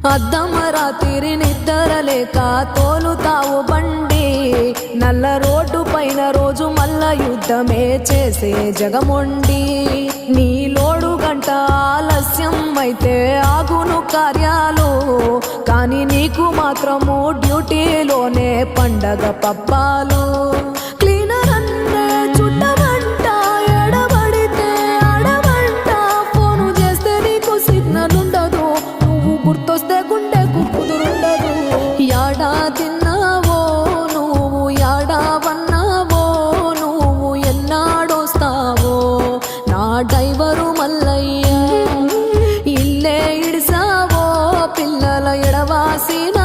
అద్దమరాతిరి నిద్రలేక తోలుతావు బండి, నల్ల రోడ్డు పైన రోజు మల్ల యుద్ధమే చేసే జగమొండి. నీ లోడు గంట ఆలస్యం అయితే ఆగును కార్యాలు, కానీ నీకు మాత్రము డ్యూటీలోనే పండగ పబ్బాలు. క్లీనర్ అన్నే చుట్టమంట, ఎడబడితే అడవంట, ఫోను చేస్తే నీకు సిగ్నల్ ఉండదు, నువ్వు గుర్తొస్తే గుండెకు కుదురుండదు. యాడా తిన్నావో నువ్వు, యాడా వన్నావో నువ్వు, ఎన్నాడొస్తావో నా డ్రైవరు మల్లయ్య. ఇల్లే ఇడిసావో పిల్లల ఎడవాసిన